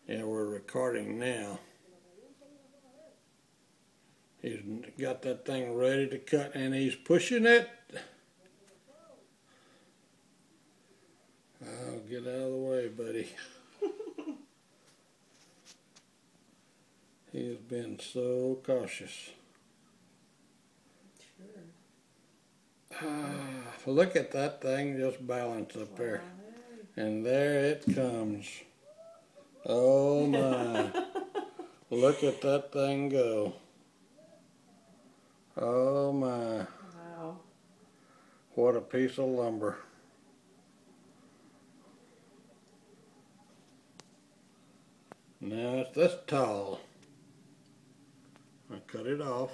Yeah, we're recording now. He's got that thing ready to cut and he's pushing it. Oh, get out of the way, buddy. He has been so cautious. Look at that thing just balance up there. And there it comes. Oh my. Look at that thing go. Oh my. Wow. What a piece of lumber. Now it's this tall. I cut it off.